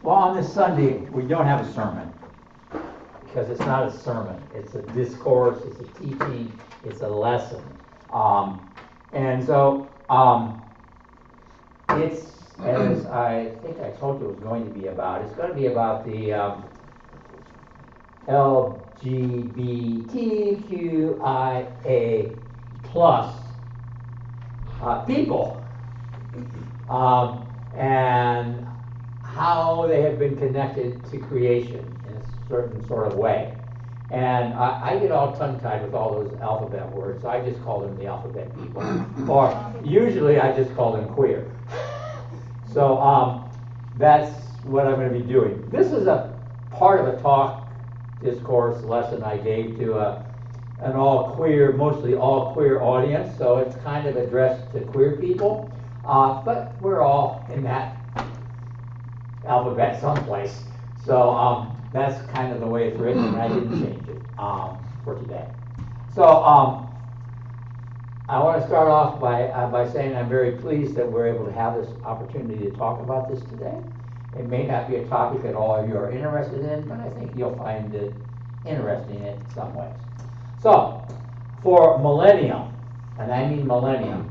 Well, on this Sunday, we don't have a sermon because it's not a sermon. It's a discourse, it's a teaching, it's a lesson. And so it's, as I think I told you it was going to be about, it's going to be about the LGBTQIA plus people and how they have been connected to creation in a certain sort of way. And I get all tongue-tied with all those alphabet words, so I just call them the alphabet people. Or usually I just call them queer. So that's what I'm going to be doing. This is a part of a talk, discourse, lesson I gave to an all-queer, mostly all-queer audience, so it's kind of addressed to queer people. But we're all in that alphabet someplace. So that's kind of the way it's written, and I didn't change it for today. So I want to start off by saying I'm very pleased that we're able to have this opportunity to talk about this today. It may not be a topic that all of you are interested in, but I think you'll find it interesting in some ways. So, for millennium, and I mean millennium,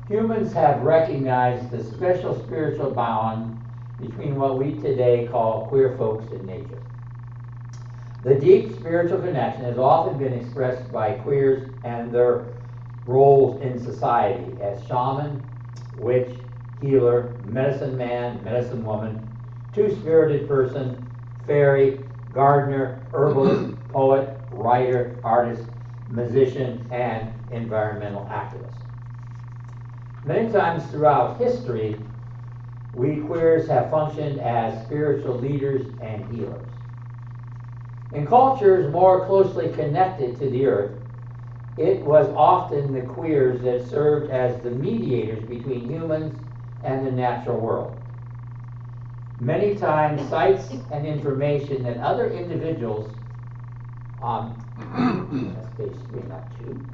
humans have recognized the special spiritual bond between what we today call queer folks and nature. The deep spiritual connection has often been expressed by queers and their roles in society as shaman, witch, healer, medicine man, medicine woman, two-spirited person, fairy, gardener, herbalist, poet, writer, artist, musician, and environmental activist. Many times throughout history, we queers have functioned as spiritual leaders and healers. In cultures more closely connected to the earth, it was often the queers that served as the mediators between humans and the natural world. Many times, sights and information that other individuals, that's page 3, not 2.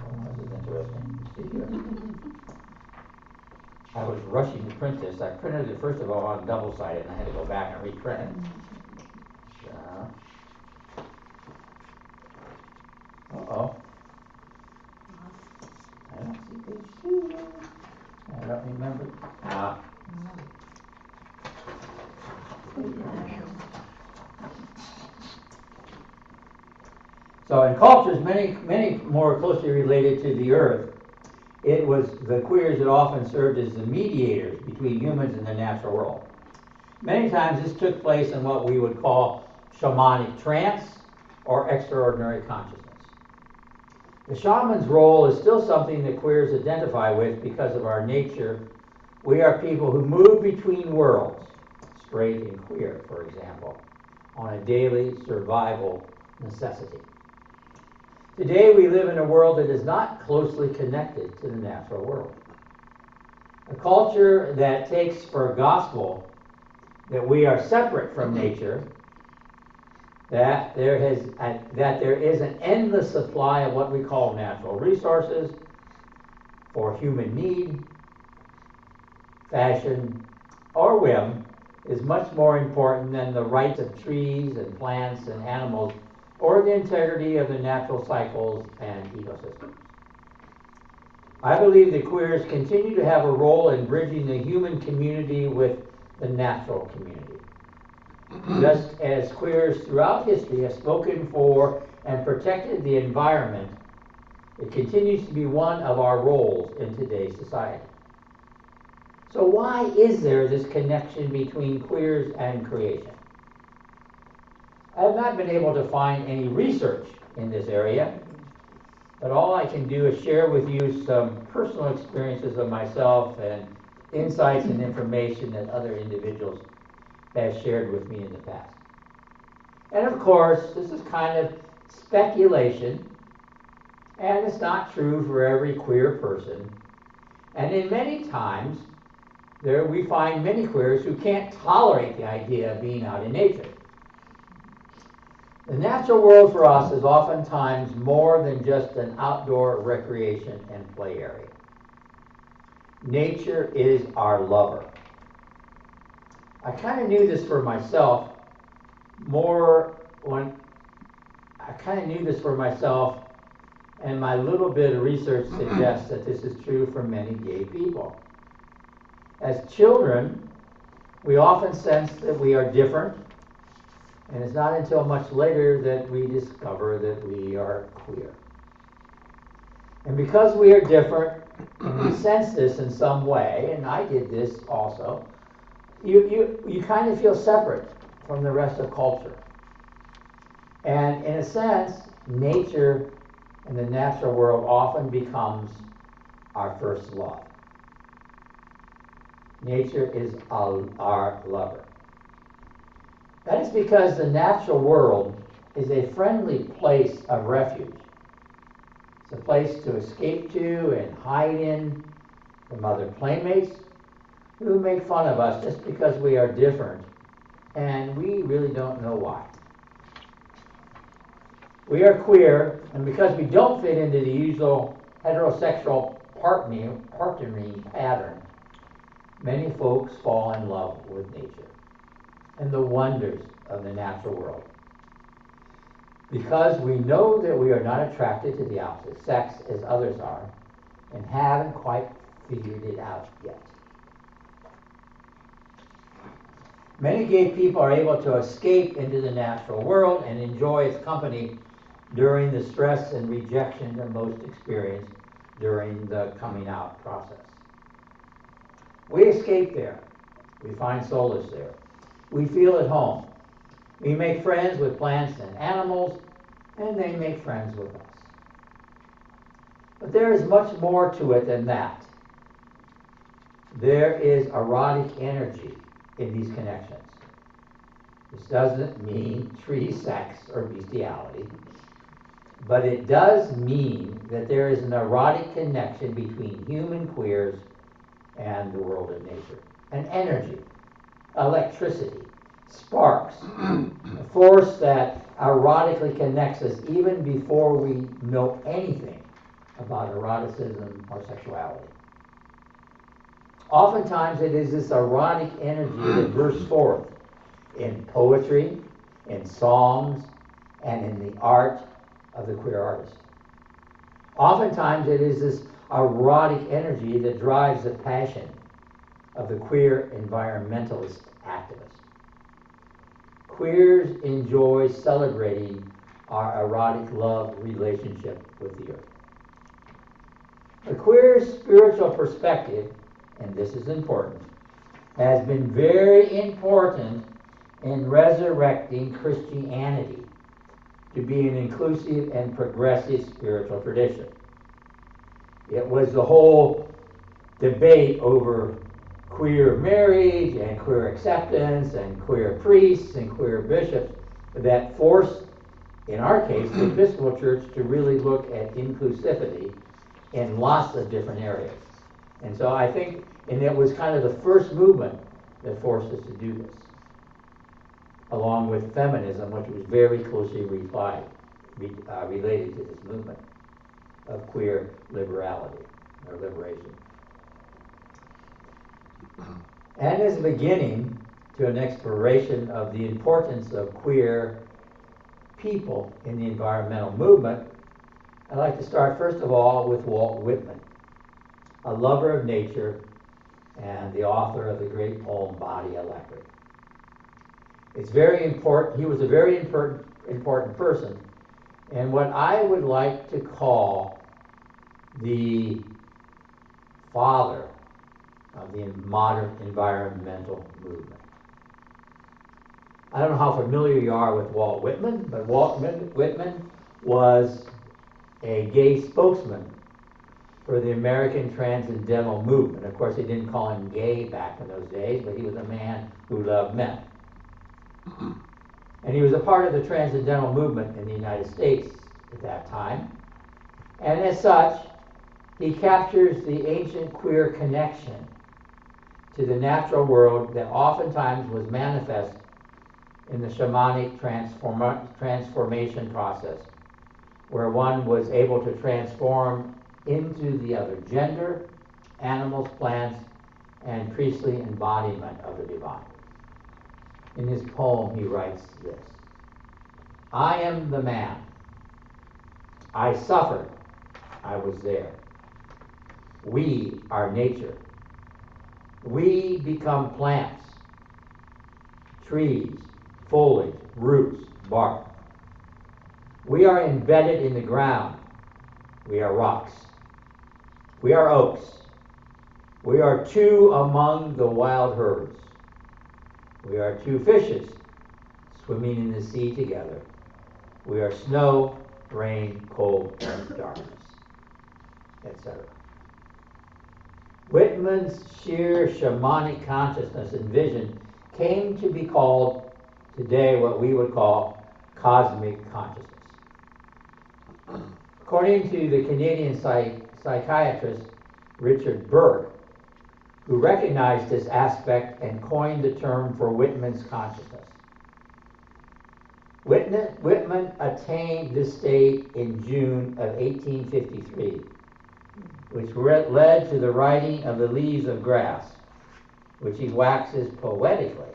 Oh, this is interesting. See here. I was rushing to print this. I printed it first of all on double-sided, and I had to go back and reprint it. Uh-oh. I don't see page 2. I don't remember. So in cultures many more closely related to the earth, it was the queers that often served as the mediators between humans and the natural world. Many times this took place in what we would call shamanic trance or extraordinary consciousness. The shaman's role is still something that queers identify with because of our nature. We are people who move between worlds, straight and queer, for example, on a daily survival necessity. Today we live in a world that is not closely connected to the natural world. A culture that takes for gospel that we are separate from nature, that there is an endless supply of what we call natural resources for human need, fashion, or whim, is much more important than the rights of trees and plants and animals or the integrity of the natural cycles and ecosystems. I believe that queers continue to have a role in bridging the human community with the natural community. Just as queers throughout history have spoken for and protected the environment, it continues to be one of our roles in today's society. So why is there this connection between queers and creation? I have not been able to find any research in this area, but all I can do is share with you some personal experiences of myself and insights and information that other individuals have shared with me in the past. And of course, this is kind of speculation, and it's not true for every queer person. And in many times, we find many queers who can't tolerate the idea of being out in nature. The natural world for us is oftentimes more than just an outdoor recreation and play area. Nature is our lover. I kind of knew this for myself and my little bit of research suggests that this is true for many gay people. As children, we often sense that we are different, and it's not until much later that we discover that we are queer. And because we are different, and we sense this in some way, and I did this also, you kind of feel separate from the rest of culture. And in a sense, nature and the natural world often becomes our first love. Nature is our lover. That is because the natural world is a friendly place of refuge. It's a place to escape to and hide in from other playmates who make fun of us just because we are different, and we really don't know why. We are queer, and because we don't fit into the usual heterosexual partnering pattern, many folks fall in love with nature and the wonders of the natural world. Because we know that we are not attracted to the opposite sex as others are, and haven't quite figured it out yet. Many gay people are able to escape into the natural world and enjoy its company during the stress and rejection that most experience during the coming out process. We escape there. We find solace there. We feel at home. We make friends with plants and animals, and they make friends with us. But there is much more to it than that. There is erotic energy in these connections. This doesn't mean tree sex or bestiality, but it does mean that there is an erotic connection between human queers and the world of nature. An energy, electricity, sparks, a force that erotically connects us even before we know anything about eroticism or sexuality. Oftentimes it is this erotic energy that bursts forth in poetry, in songs, and in the art of the queer artist. Oftentimes it is this erotic energy that drives the passion of the queer environmentalist activist. Queers enjoy celebrating our erotic love relationship with the earth. The queer spiritual perspective, and this is important, has been very important in resurrecting Christianity to be an inclusive and progressive spiritual tradition. It was the whole debate over queer marriage and queer acceptance and queer priests and queer bishops that forced, in our case, the Episcopal Church to really look at inclusivity in lots of different areas. And so I think, and it was kind of the first movement that forced us to do this, along with feminism, which was very closely related to this movement of queer liberality or liberation. And as a beginning to an exploration of the importance of queer people in the environmental movement, I'd like to start first of all with Walt Whitman, a lover of nature and the author of the great poem Body Electric. It's very important. He was a very important person, and what I would like to call the father of the modern environmental movement. I don't know how familiar you are with Walt Whitman, but Walt Whitman was a gay spokesman for the American Transcendental Movement. Of course, they didn't call him gay back in those days, but he was a man who loved men. And he was a part of the Transcendental Movement in the United States at that time. And as such, he captures the ancient queer connection to the natural world that oftentimes was manifest in the shamanic transformation process, where one was able to transform into the other gender, animals, plants, and priestly embodiment of the divine. In his poem, he writes this: I am the man. I suffered. I was there. We are nature. We become plants, trees, foliage, roots, bark. We are embedded in the ground. We are rocks. We are oaks. We are two among the wild herds. We are two fishes swimming in the sea together. We are snow, rain, cold, and darkness, etc. Whitman's sheer shamanic consciousness and vision came to be called today what we would call cosmic consciousness. According to the Canadian psychiatrist Richard Burke, who recognized this aspect and coined the term for Whitman's consciousness. Whitman attained this state in June of 1853, which led to the writing of The Leaves of Grass, which he waxes poetically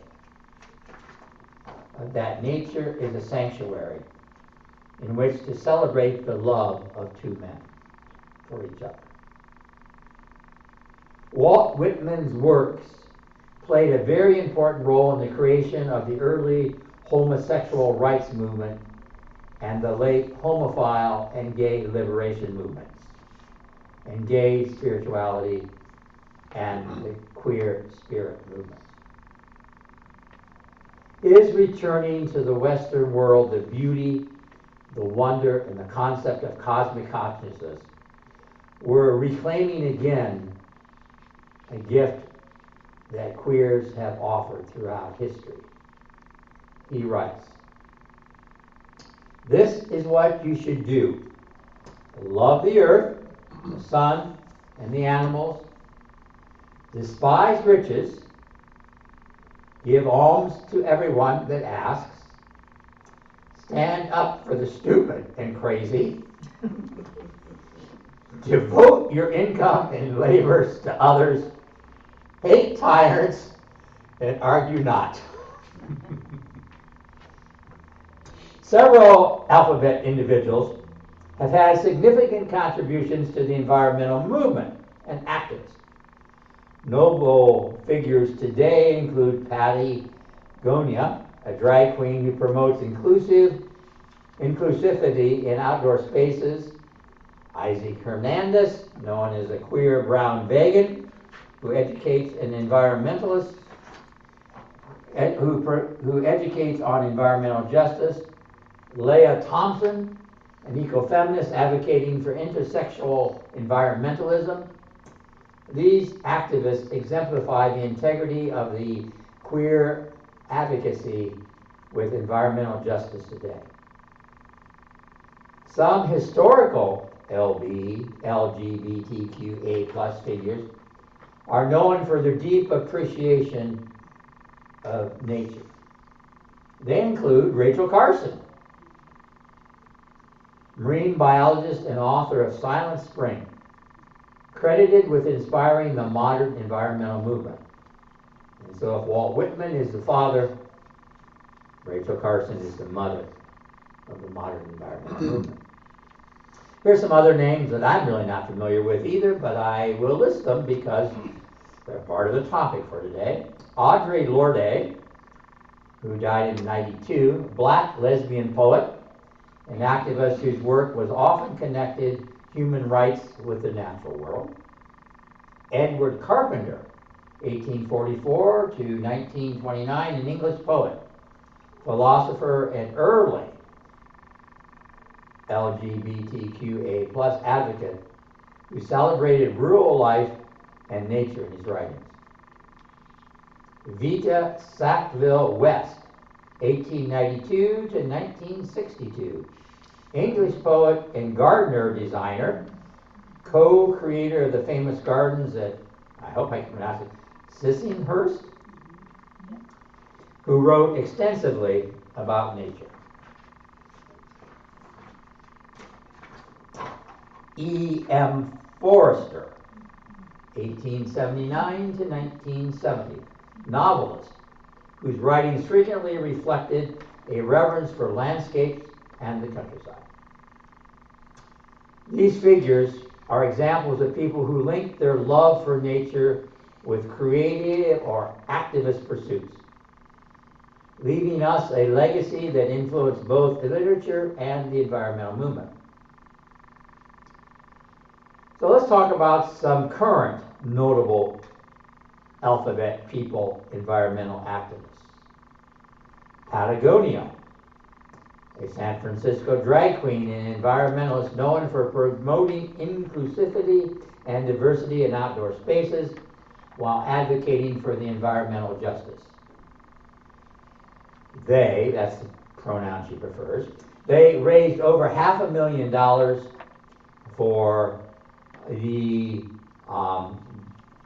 that nature is a sanctuary in which to celebrate the love of two men for each other. Walt Whitman's works played a very important role in the creation of the early homosexual rights movement and the late homophile and gay liberation movements, and gay spirituality and the queer spirit movement. His returning to the Western world the beauty, the wonder, and the concept of cosmic consciousness were reclaiming again a gift that queers have offered throughout history. He writes, "This is what you should do. Love the earth, the sun, and the animals. Despise riches. Give alms to everyone that asks. Stand up for the stupid and crazy. Devote your income and labors to others. Hate tyrants and argue not." Several alphabet individuals have had significant contributions to the environmental movement and activists. Notable figures today include Patty Gonia, a drag queen who promotes inclusivity in outdoor spaces; Isaac Hernandez, known as a queer brown vegan, who educates an environmentalist, who educates on environmental justice; Leah Thompson, an ecofeminist advocating for intersexual environmentalism. These activists exemplify the integrity of the queer advocacy with environmental justice today. Some historical LGBTQA+ figures are known for their deep appreciation of nature. They include Rachel Carson, marine biologist and author of Silent Spring, credited with inspiring the modern environmental movement. And so if Walt Whitman is the father, Rachel Carson is the mother of the modern environmental movement. Here's some other names that I'm really not familiar with either, but I will list them because they're part of the topic for today. Audre Lorde, who died in '92, black lesbian poet, an activist whose work was often connected human rights with the natural world. Edward Carpenter, 1844 to 1929, an English poet, philosopher, and early LGBTQA+ advocate who celebrated rural life and nature in his writings. Vita Sackville-West, 1892 to 1962, English poet and gardener designer, co-creator of the famous gardens at, I hope I can pronounce it, Sissinghurst, who wrote extensively about nature. E.M. Forster, 1879 to 1970, novelist, whose writings frequently reflected a reverence for landscapes and the countryside. These figures are examples of people who linked their love for nature with creative or activist pursuits, leaving us a legacy that influenced both the literature and the environmental movement. So let's talk about some current notable alphabet people, environmental activists. Patagonia, a San Francisco drag queen and environmentalist known for promoting inclusivity and diversity in outdoor spaces while advocating for the environmental justice. They, that's the pronoun she prefers, they raised over $500,000 for the BIPOC,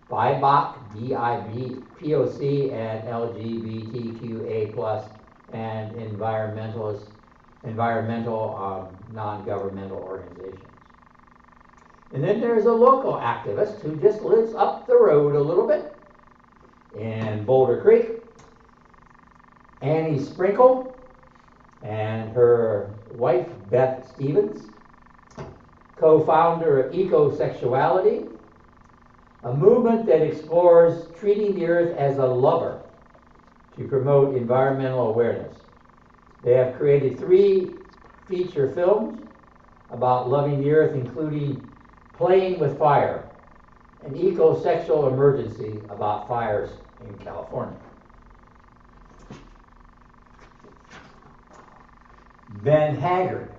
BIPOC, and LGBTQA+, and environmental non-governmental organizations. And then there's a local activist who just lives up the road a little bit in Boulder Creek, Annie Sprinkle, and her wife Beth Stevens, co-founder of Ecosexuality, a movement that explores treating the earth as a lover to promote environmental awareness. They have created 3 feature films about loving the earth, including Playing with Fire, an ecosexual emergency about fires in California. Ben Haggard,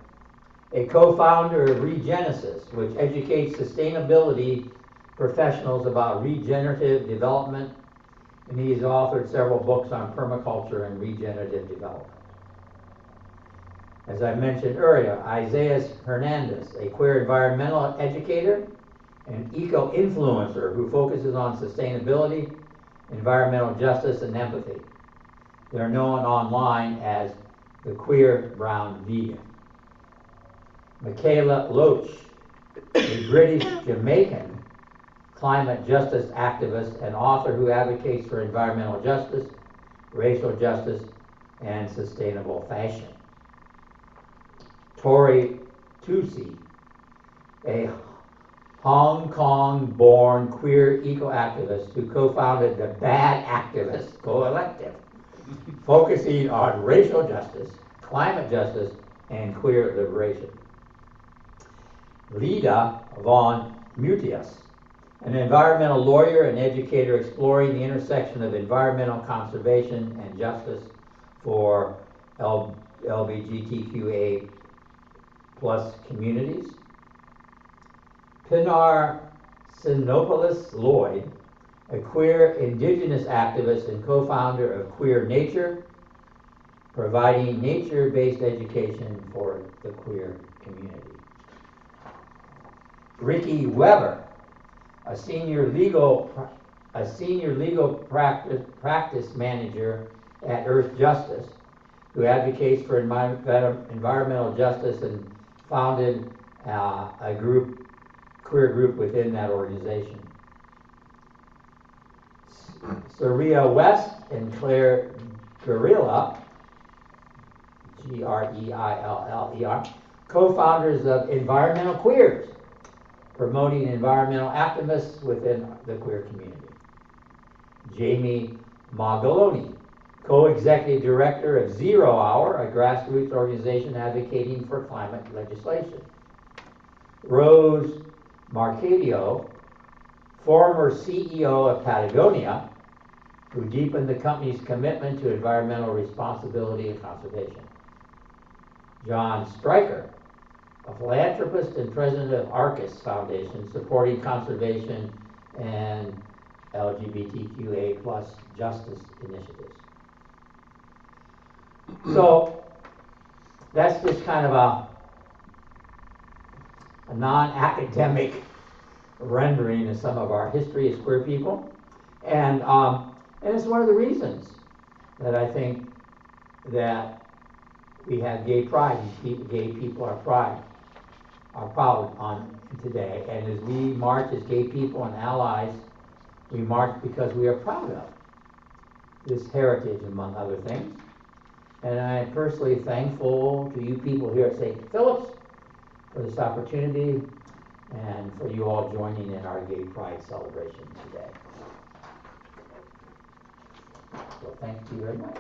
a co-founder of Regenesis, which educates sustainability professionals about regenerative development, and he's authored several books on permaculture and regenerative development. As I mentioned earlier, Isaias Hernandez, a queer environmental educator and eco-influencer who focuses on sustainability, environmental justice, and empathy. They're known online as the Queer Brown Vegan. Michaela Loach, a British Jamaican climate justice activist and author who advocates for environmental justice, racial justice, and sustainable fashion. Tori Tusi, a Hong Kong-born queer eco-activist who co-founded the Bad Activist Collective, focusing on racial justice, climate justice, and queer liberation. Lida von Mutius, an environmental lawyer and educator exploring the intersection of environmental conservation and justice for LGBTQA+ communities. Pinar Sinopoulos Lloyd, a queer indigenous activist and co-founder of Queer Nature, providing nature-based education for the queer community. Ricky Weber, a senior legal practice manager at Earth Justice, who advocates for environmental justice and founded a queer group within that organization. Saria West and Claire Guerrilla, Greiller, co-founders of Environmental Queers, promoting environmental activists within the queer community. Jamie Magaloni, co-executive director of 0 Hour, a grassroots organization advocating for climate legislation. Rose Marcadio, former CEO of Patagonia, who deepened the company's commitment to environmental responsibility and conservation. John Stryker, a philanthropist and president of Arcus Foundation, supporting conservation and LGBTQA+ justice initiatives. So that's just kind of a non-academic rendering of some of our history as queer people, and it's one of the reasons that I think that we have gay pride, and gay people are proud on today. And as we march as gay people and allies, we march because we are proud of this heritage, among other things. And I'm personally thankful to you people here at St. Philip's for this opportunity and for you all joining in our Gay Pride celebration today. So thank you very much.